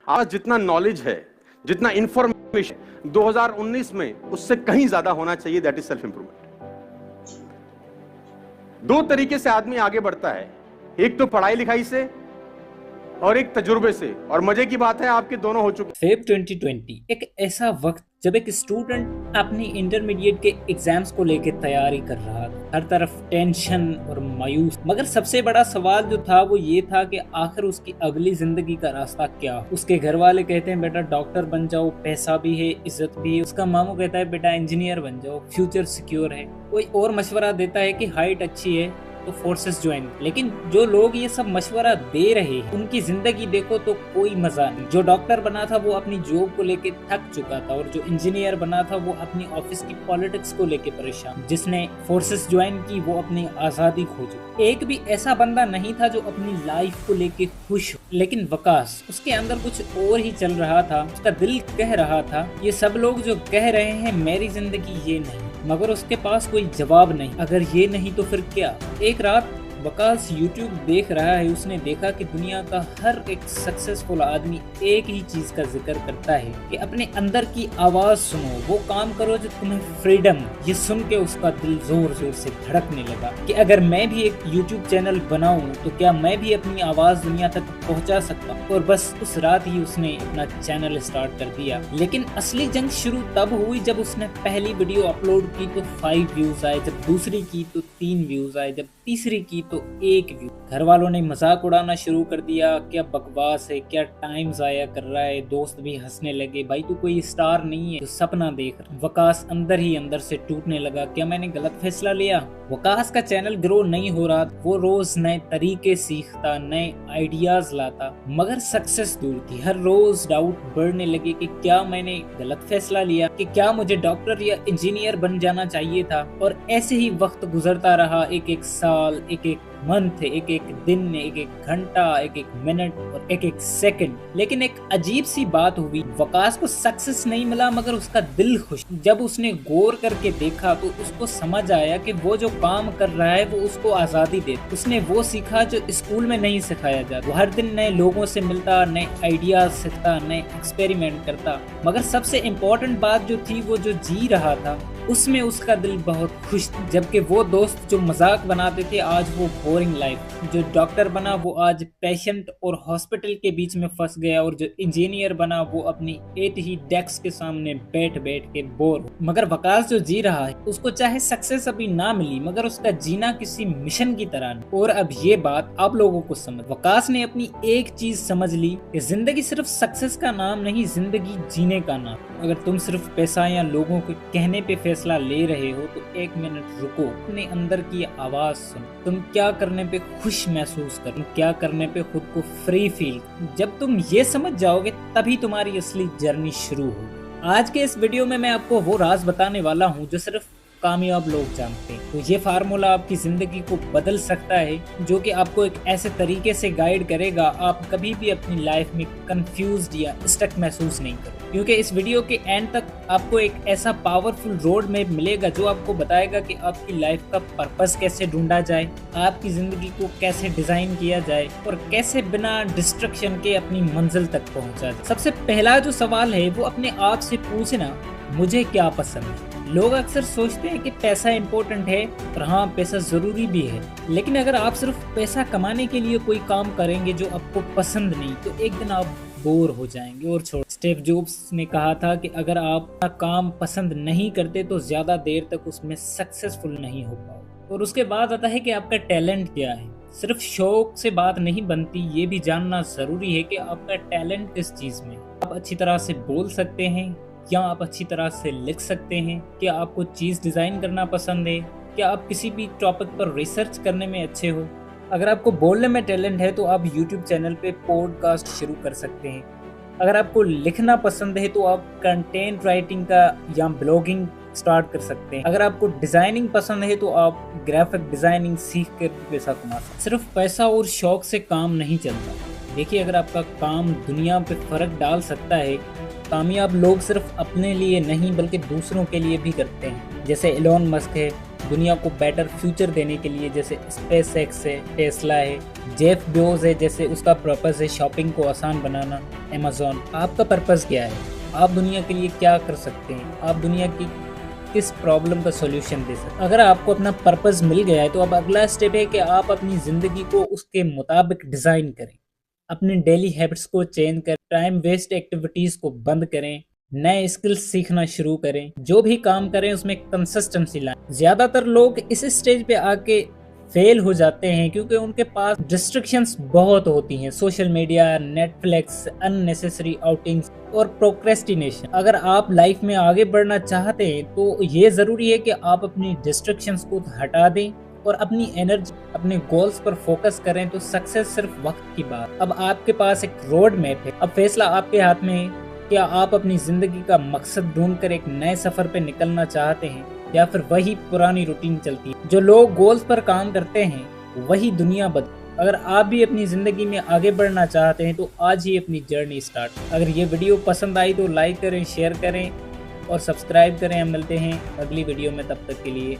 आज जितना नॉलेज है, जितना इंफॉर्मेशन 2019 में, उससे कहीं ज्यादा होना चाहिए। That is self improvement. दो तरीके से आदमी आगे बढ़ता है, एक तो पढ़ाई लिखाई से और एक तजुर्बे से। और मजे की बात है आपके दोनों हो चुके। फेब 2020 एक ऐसा वक्त जब एक स्टूडेंट अपनी इंटरमीडिएट के एग्जाम्स को लेकर तैयारी कर रहा था। हर तरफ टेंशन और मायूस, मगर सबसे बड़ा सवाल जो था वो ये था कि आखिर उसकी अगली जिंदगी का रास्ता क्या। उसके घर वाले कहते हैं बेटा डॉक्टर बन जाओ, पैसा भी है, इज्जत भी है। उसका मामू कहता है बेटा इंजीनियर बन जाओ, फ्यूचर सिक्योर है। कोई और मशवरा देता है कि हाइट अच्छी है तो फोर्सेस ज्वाइन। लेकिन जो लोग ये सब मशवरा दे रहे हैं उनकी जिंदगी देखो तो कोई मजा नहीं। जो डॉक्टर बना था वो अपनी जॉब को लेके थक चुका था, और जो इंजीनियर बना था वो अपनी ऑफिस की पॉलिटिक्स को लेके परेशान। जिसने फोर्सेस ज्वाइन की वो अपनी आजादी खो चुका। एक भी ऐसा बंदा नहीं था जो अपनी लाइफ को लेके खुश हो। लेकिन वकास, उसके अंदर कुछ और ही चल रहा था। उसका दिल कह रहा था ये सब लोग जो कह रहे हैं मेरी जिंदगी ये नहीं, मगर उसके पास कोई जवाब नहीं। अगर ये नहीं तो फिर क्या। एक रात वकास YouTube देख रहा है। उसने देखा कि दुनिया का हर एक सक्सेसफुल आदमी एक ही चीज का जिक्र करता है कि अपने अंदर की आवाज सुनो, वो काम करो जो तुम्हें फ्रीडम। ये सुन के उसका दिल जोर जोर से धड़कने लगा कि अगर मैं भी एक YouTube चैनल बनाऊं तो क्या मैं भी अपनी आवाज दुनिया तक पहुंचा सकता हूं। और बस उस रात ही उसने अपना चैनल स्टार्ट कर दिया। लेकिन असली जंग शुरू तब हुई जब उसने पहली वीडियो अपलोड की तो 5 व्यूज आए, जब दूसरी की तो 3 व्यूज आए, जब तीसरी की तो 1 व्यू। घर वालों ने मजाक उड़ाना शुरू कर दिया, क्या बकवास है, क्या टाइम जाया कर रहा है। दोस्त भी हंसने लगे, भाई तू कोई स्टार नहीं है, तू सपना देख रहा। वकास अंदर ही अंदर से टूटने लगा, क्या मैंने गलत फैसला लिया। वकास का चैनल ग्रो नहीं हो रहा। वो रोज नए तरीके सीखता, नए आइडियाज लाता, मगर सक्सेस दूर थी। हर रोज डाउट बढ़ने लगे कि क्या मैंने गलत फैसला लिया, कि क्या मुझे डॉक्टर या इंजीनियर बन जाना चाहिए था। और ऐसे ही वक्त गुजरता रहा, एक एक साल, एक एक मंथ, एक एक दिन, एक एक घंटा, एक एक मिनट और एक एक सेकंड। लेकिन एक अजीब सी बात हुई, वकास को सक्सेस नहीं मिला मगर उसका दिल खुश। जब उसने गौर करके देखा तो उसको समझ आया कि वो जो काम कर रहा है वो उसको आजादी दे। उसने वो सीखा जो स्कूल में नहीं सिखाया जाता। वो हर दिन नए लोगों से मिलता, नए आइडियाज सीखता, नए एक्सपेरिमेंट करता। मगर सबसे इम्पोर्टेंट बात जो थी, वो जो जी रहा था उसमें उसका दिल बहुत खुश था। जबकि वो दोस्त जो मजाक बनाते थे आज वो बोरिंग लाइफ। जो डॉक्टर बना वो आज पेशेंट और हॉस्पिटल के बीच में फंस गया, और जो इंजीनियर बना वो अपनी एक ही डेस्क के सामने बैठ बैठ के बोर। मगर वकास जो जी रहा है उसको चाहे सक्सेस अभी ना मिली मगर उसका जीना किसी मिशन की तरह नहीं। और अब ये बात आप लोगों को समझ। वकास ने अपनी एक चीज समझ ली कि जिंदगी सिर्फ सक्सेस का नाम नहीं, जिंदगी जीने का नाम। अगर तुम सिर्फ पैसा या लोगों के कहने पे फैसला ले रहे हो तो 1 मिनट रुको, अपने अंदर की आवाज सुनो। तुम क्या करने पे खुश महसूस कर, क्या करने पे खुद को फ्री फील। जब तुम ये समझ जाओगे तभी तुम्हारी असली जर्नी शुरू होगी। आज के इस वीडियो में मैं आपको वो राज बताने वाला हूँ जो सिर्फ कामयाब लोग जानते हैं। तो ये फार्मूला आपकी जिंदगी को बदल सकता है, जो कि आपको एक ऐसे तरीके से गाइड करेगा आप कभी भी अपनी लाइफ में कंफ्यूज्ड या स्टक महसूस नहीं करोगे। क्योंकि इस वीडियो के एंड तक आपको एक ऐसा पावरफुल रोड मैप मिलेगा जो आपको बताएगा कि आपकी लाइफ का पर्पस कैसे ढूंढा जाए, आपकी जिंदगी को कैसे डिजाइन किया जाए और कैसे बिना डिस्ट्रक्शन के अपनी मंजिल तक पहुंचा जाए। सबसे पहला जो सवाल है वो अपने आप से पूछना, मुझे क्या पसंद है। लोग अक्सर सोचते हैं कि पैसा इम्पोर्टेंट है, और हाँ पैसा जरूरी भी है। लेकिन अगर आप सिर्फ पैसा कमाने के लिए कोई काम करेंगे जो आपको पसंद नहीं तो एक दिन आप बोर हो जाएंगे और छोड़। स्टीव जॉब्स ने कहा था कि अगर आप काम पसंद नहीं करते तो ज्यादा देर तक उसमें सक्सेसफुल नहीं हो पाओगे। और उसके बाद आता है कि आपका टैलेंट क्या है। सिर्फ शौक से बात नहीं बनती, ये भी जानना जरूरी है कि आपका टैलेंट किस चीज में। आप अच्छी तरह से बोल सकते हैं, क्या आप अच्छी तरह से लिख सकते हैं, क्या आपको चीज डिजाइन करना पसंद है, क्या आप किसी भी टॉपिक पर रिसर्च करने में अच्छे हो। अगर आपको बोलने में टैलेंट है तो आप YouTube चैनल पे पॉडकास्ट शुरू कर सकते हैं। अगर आपको लिखना पसंद है तो आप कंटेंट राइटिंग का या ब्लॉगिंग स्टार्ट कर सकते हैं। अगर आपको डिजाइनिंग पसंद है तो आप ग्राफिक डिजाइनिंग सीख कर पैसा कमा सकते हैं। सिर्फ पैसा और शौक से काम नहीं चलता। देखिए, अगर आपका काम दुनिया पे फर्क डाल सकता है, कामयाब लोग सिर्फ अपने लिए नहीं बल्कि दूसरों के लिए भी करते हैं। जैसे एलोन मस्क है, दुनिया को बेटर फ्यूचर देने के लिए, जैसे स्पेस एक्स है, टेस्ला है, जेफ बेजोस है, जैसे उसका पर्पस है शॉपिंग को आसान बनाना, अमेज़न। आपका पर्पस क्या है? आप दुनिया के लिए क्या कर सकते हैं? आप दुनिया की किस प्रॉब्लम का सॉल्यूशन दे सकते हैं? अगर आपको अपना पर्पस मिल गया है तो अब अगला स्टेप है कि आप अपनी ज़िंदगी को उसके मुताबिक डिज़ाइन करें, अपने डेली हैबिट्स को चेंज करें, टाइम वेस्ट एक्टिविटीज़ को बंद करें, नए स्किल्स सीखना शुरू करें, जो भी काम करें उसमें कंसिस्टेंसी लाएं। ज़्यादातर लोग इस स्टेज पे आके फेल हो जाते हैं क्योंकि उनके पास डिस्ट्रैक्शंस बहुत होती हैं, social media, Netflix, unnecessary outings और प्रोक्रेस्टिनेशन। अगर आप लाइफ में आगे बढ़ना चाहते हैं तो ये ज़रूरी है कि आप अपनी डिस्ट्रैक्शंस को हटा दें और अपनी एनर्जी अपने गोल्स पर फोकस करें, तो सक्सेस सिर्फ वक्त की बात। अब आपके पास एक रोड मैप है, अब फैसला आपके हाथ में है। क्या आप अपनी जिंदगी का मकसद ढूंढकर एक नए सफर पे निकलना चाहते हैं या फिर वही पुरानी रूटीन चलती है? जो लोग गोल्स पर काम करते हैं वही दुनिया बदलती। अगर आप भी अपनी जिंदगी में आगे बढ़ना चाहते हैं तो आज ही अपनी जर्नी स्टार्ट। अगर ये वीडियो पसंद आई तो लाइक करें, शेयर करें और सब्सक्राइब करें। हम मिलते हैं अगली वीडियो में, तब तक के लिए।